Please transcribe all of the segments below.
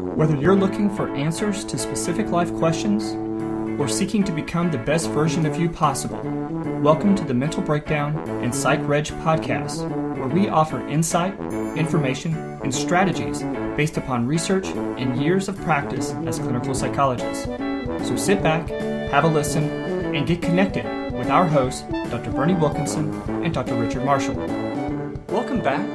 Whether you're looking for answers to specific life questions or seeking to become the best version of you possible, welcome to the Mental Breakdown and Psych Reg podcast, where we offer insight, information, and strategies based upon research and years of practice as clinical psychologists. So sit back, have a listen, and get connected with our hosts, Dr. Berney Wilkinson and Dr. Richard Marshall. Welcome back.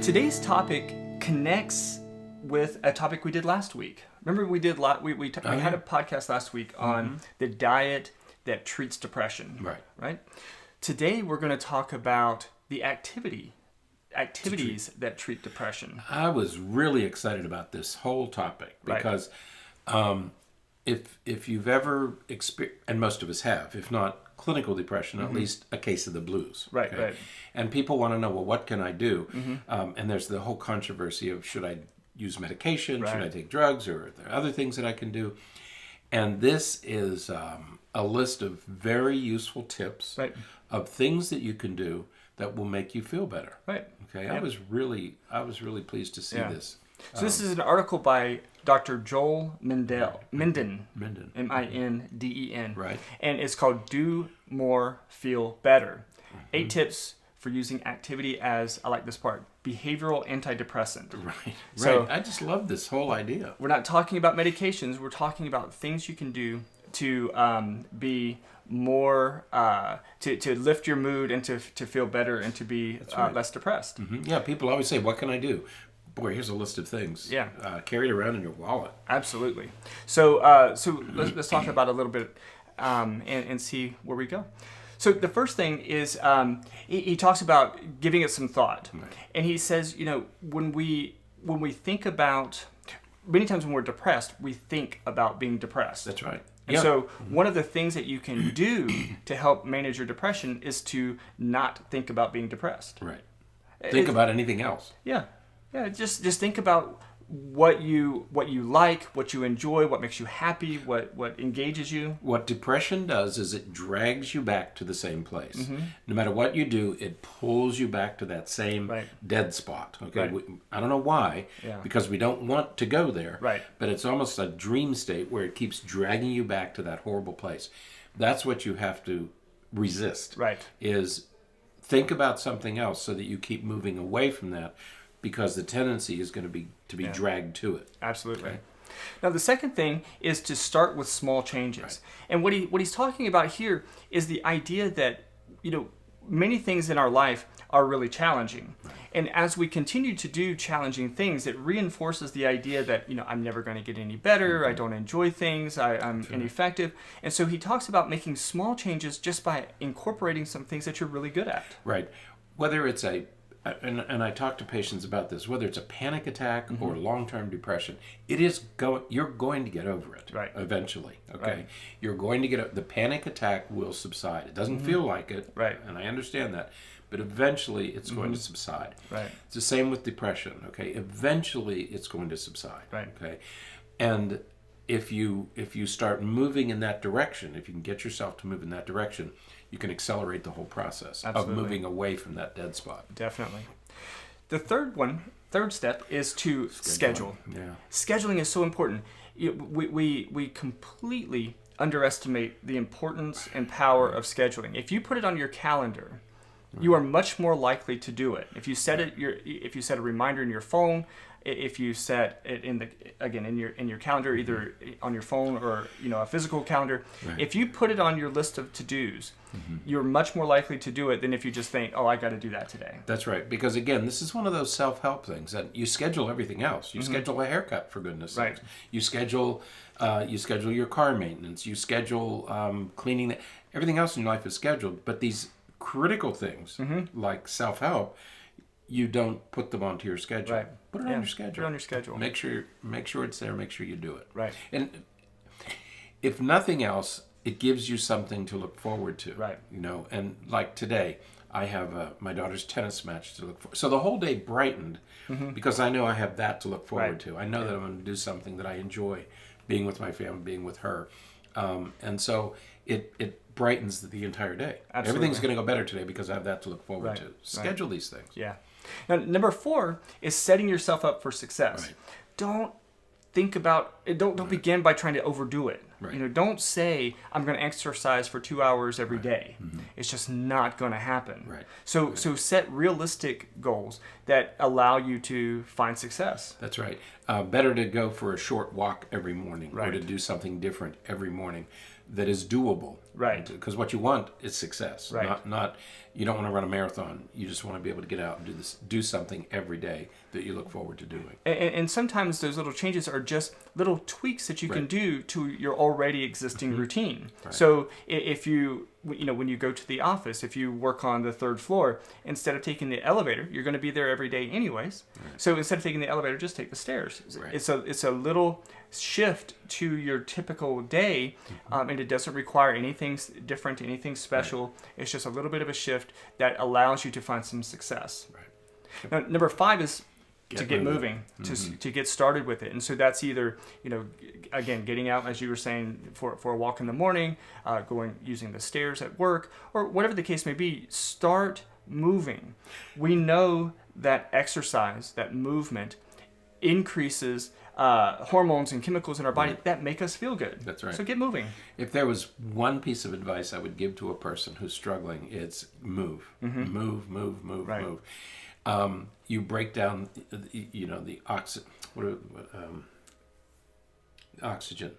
Today's topic connects with a topic we did last week. Remember we had a podcast last week on the diet that treats depression. Right? Today we're going to talk about the activities that treat depression. I was really excited about this whole topic because if you've ever experienced, and most of us have, if not clinical depression, at least a case of the blues. Right. And people want to know, well, what can I do? And there's the whole controversy of, should I use medication? Should I take drugs? Or are there other things that I can do? And this is a list of very useful tips of things that you can do that will make you feel better. Right. Okay. Yep. I was really pleased to see this. So this is an article by Dr. Joel Menden, Minden. Right. And it's called Do More, Feel Better. 8 tips for using activity as, I like this part, behavioral antidepressant. Right. So, I just love this whole idea. We're not talking about medications. We're talking about things you can do to be more, to lift your mood and to feel better and to be less depressed. Yeah, people always say, what can I do? Boy, here's a list of things. Yeah. Carry it around in your wallet. Absolutely. So let's talk about it a little bit and see where we go. So the first thing is he talks about giving it some thought. Right. And he says, when we think about, many times when we're depressed, we think about being depressed. That's right. And so one of the things that you can do to help manage your depression is to not think about being depressed. Right. Think about anything else. Yeah. Yeah, just think about what you like, what you enjoy, what makes you happy, what engages you. What depression does is it drags you back to the same place. No matter what you do, it pulls you back to that same dead spot. Okay, I don't know why, because we don't want to go there. Right. But it's almost a dream state where it keeps dragging you back to that horrible place. That's what you have to resist. Right. Is think about something else so that you keep moving away from that. Because the tendency is going to be dragged to it. Absolutely. Okay? Now the second thing is to start with small changes. Right. And what he's talking about here is the idea that many things in our life are really challenging. Right. And as we continue to do challenging things, it reinforces the idea that I'm never going to get any better. I don't enjoy things. I'm ineffective. And so he talks about making small changes just by incorporating some things that you're really good at. Right. Whether it's and I talk to patients about this, whether it's a panic attack or long-term depression, you're going to get over it eventually, okay? Right. You're going to the panic attack will subside. It doesn't feel like it, and I understand that, but eventually it's going to subside. Right. It's the same with depression, okay? Eventually it's going to subside, okay? And if you start moving in that direction, if you can get yourself to move in that direction, you can accelerate the whole process of moving away from that dead spot. Definitely. The third step is to schedule. Yeah. Scheduling is so important. We completely underestimate the importance and power of scheduling. If you put it on your calendar, you are much more likely to do it. If you set a reminder in your phone, if you set it in your calendar, either on your phone or a physical calendar, if you put it on your list of to-dos, you're much more likely to do it than if you just think, I got to do that today. That's right, because again, this is one of those self-help things that you schedule everything else. You schedule a haircut, for goodness sakes. You schedule your car maintenance. You schedule cleaning. Everything else in your life is scheduled, but these critical things like self-help, you don't put them onto your schedule. Right. Put it on your schedule. Put it on your schedule. Make sure it's there. Make sure you do it. Right. And if nothing else, it gives you something to look forward to. Right. And like today, I have my daughter's tennis match to look forward to. So the whole day brightened because I know I have that to look forward to. I know that I'm going to do something that I enjoy, being with my family, being with her. And so it brightens the entire day. Absolutely. Everything's going to go better today because I have that to look forward to. Schedule these things. Yeah. Now, number 4 is setting yourself up for success. Right. Don't think about it. Don't begin by trying to overdo it. Right. Don't say I'm going to exercise for 2 hours every day. Mm-hmm. It's just not going to happen. Right. So set realistic goals that allow you to find success. That's right. Better to go for a short walk every morning, Right. or to do something different every morning that is doable. Right. Because what you want is success. Right. Not you don't want to run a marathon. You just want to be able to get out and do something every day that you look forward to doing. And sometimes those little changes are just little tweaks that you can do to your already existing routine. Right. So if you when you go to the office, if you work on the third floor, instead of taking the elevator, you're going to be there every day anyways. Right. So instead of taking the elevator, just take the stairs. Right. It's a little shift to your typical day, and it doesn't require anything different, anything special. Right. It's just a little bit of a shift that allows you to find some success. Right. Now, number 5 is to get moving, Mm-hmm. to get started with it. And so that's either, again, getting out, as you were saying, for a walk in the morning, using the stairs at work, or whatever the case may be. Start moving. We know that exercise, that movement, increases hormones and chemicals in our body that make us feel good. That's right. So get moving. If there was one piece of advice I would give to a person who's struggling, it's move. Mm-hmm. Move. Right. Move. You break down, the oxygen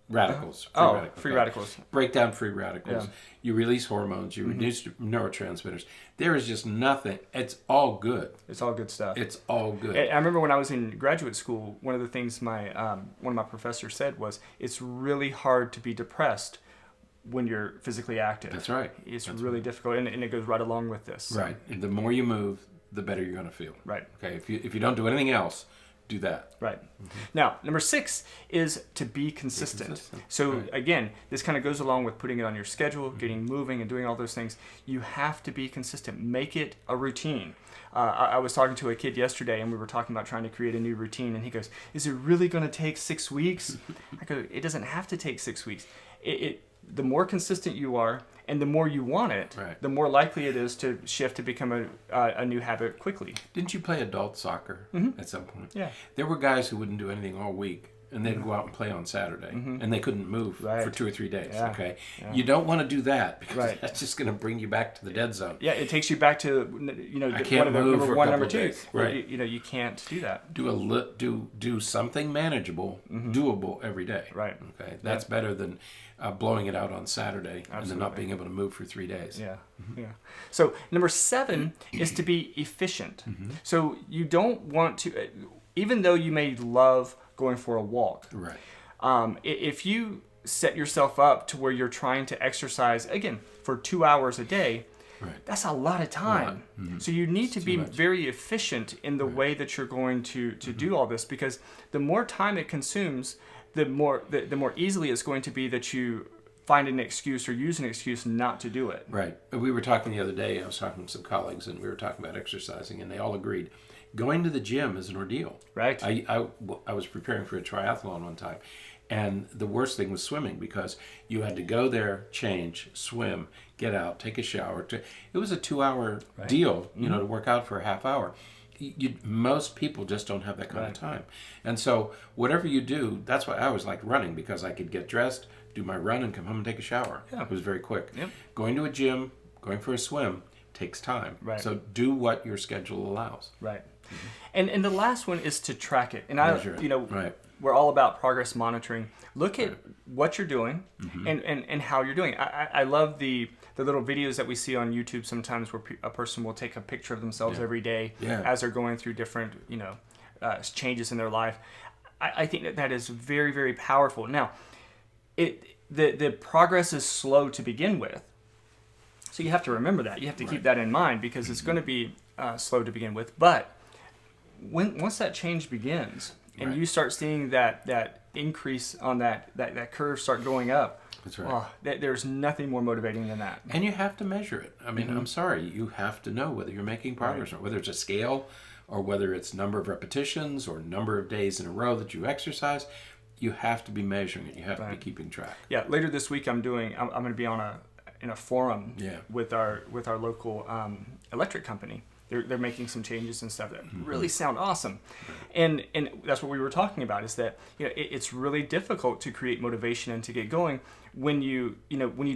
radicals. Free radicals. Break down free radicals. Yeah. You release hormones. You reduce neurotransmitters. There is just nothing. It's all good. It's all good stuff. It's all good. I remember when I was in graduate school, one of the things one of my professors said was, it's really hard to be depressed when you're physically active. That's right. It's really difficult, and it goes right along with this. Right. And the more you move, the better you're going to feel. Right. Okay. If you don't do anything else, do that. Right. Mm-hmm. Now, number 6 is to be consistent. So again, this kind of goes along with putting it on your schedule, getting moving, and doing all those things. You have to be consistent. Make it a routine. I was talking to a kid yesterday, and we were talking about trying to create a new routine, and he goes, "Is it really going to take 6 weeks?" I go, "It doesn't have to take 6 weeks. The more consistent you are, and the more you want it, the more likely it is to shift to become a new habit quickly." Didn't you play adult soccer at some point? Yeah. There were guys who wouldn't do anything all week, and they'd go out and play on Saturday, and they couldn't move for 2 or 3 days. Yeah. Okay, Yeah. You don't want to do that, because that's just going to bring you back to the dead zone. Yeah, it takes you back to I can't move for a couple of days. Right. You can't do that. Do something manageable, doable every day. Right. Okay, that's better than blowing it out on Saturday and then not Absolutely. being able to move for 3 days. Yeah. Yeah. So number 7 is to be efficient. So you don't want to, even though you may love going for a walk. Right. If you set yourself up to where you're trying to exercise, again, for 2 hours a day, that's a lot of time. So you need to be very efficient in the way that you're going to do all this, because the more time it consumes, the more easily it's going to be that you find an excuse or use an excuse not to do it. Right. We were talking the other day, I was talking to some colleagues, and we were talking about exercising, and they all agreed going to the gym is an ordeal. Right. I was preparing for a triathlon one time, and the worst thing was swimming, because you had to go there, change, swim, get out, take a shower. It was a 2-hour deal, to work out for a half hour. Most people just don't have that kind of time. And so whatever you do, that's why I always liked running, because I could get dressed, do my run, and come home and take a shower. Yeah. It was very quick. Yep. Going to a gym, going for a swim takes time. Right. So do what your schedule allows. Right. And the last one is to track it. And Measure it. We're all about progress monitoring. Look at what you're doing and how you're doing. I love the little videos that we see on YouTube sometimes, where a person will take a picture of themselves every day as they're going through different changes in their life. I think that is very, very powerful. Now, the progress is slow to begin with. So you have to remember that. You have to keep that in mind, because it's going to be slow to begin with. But once that change begins, and you start seeing that increase on that curve start going up, that's right. There's nothing more motivating than that. And you have to measure it. I mean, I'm sorry, you have to know whether you're making progress or whether it's a scale, or whether it's number of repetitions or number of days in a row that you exercise. You have to be measuring it. You have to be keeping track. Yeah. Later this week, I'm going to be in a forum with our local electric company, they're making some changes and stuff that really sound awesome. And that's what we were talking about, is that it's really difficult to create motivation and to get going when you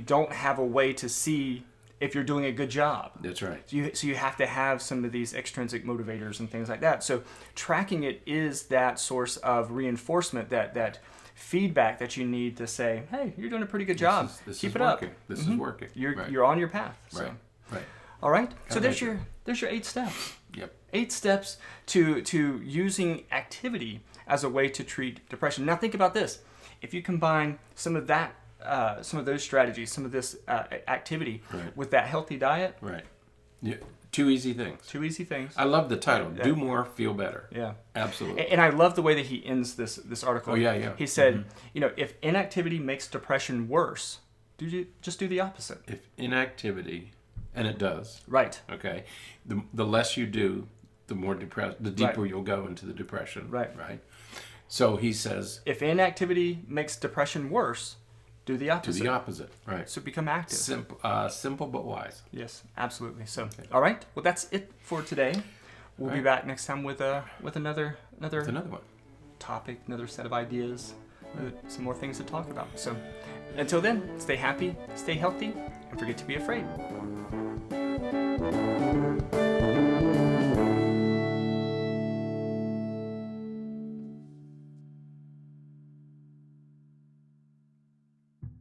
don't have a way to see if you're doing a good job. That's right. So you have to have some of these extrinsic motivators and things like that. So tracking it is that source of reinforcement, that feedback that you need to say, hey, you're doing a pretty good job. Keep it working. up. This is working. You're on your path. So. Right. All right. So there's your 8 steps. Yep. 8 steps to using activity as a way to treat depression. Now think about this. If you combine some of those strategies, some of this activity with that healthy diet. Right. Yeah. 2 easy things. 2 easy things. I love the title. Do more, feel better. Yeah. Absolutely. And I love the way that he ends this article. Oh, yeah. He said, if inactivity makes depression worse, just do the opposite. If inactivity, and it does. Right. Okay. The less you do, the more depressed, the deeper you'll go into the depression. Right. So he says, if inactivity makes depression worse, do the opposite. Do the opposite. Right. So become active. Simple but wise. Yes, absolutely. So, all right. Well, that's it for today. We'll be back next time with another one. topic, another set of ideas, some more things to talk about. So, until then, stay happy, stay healthy, and forget to be afraid.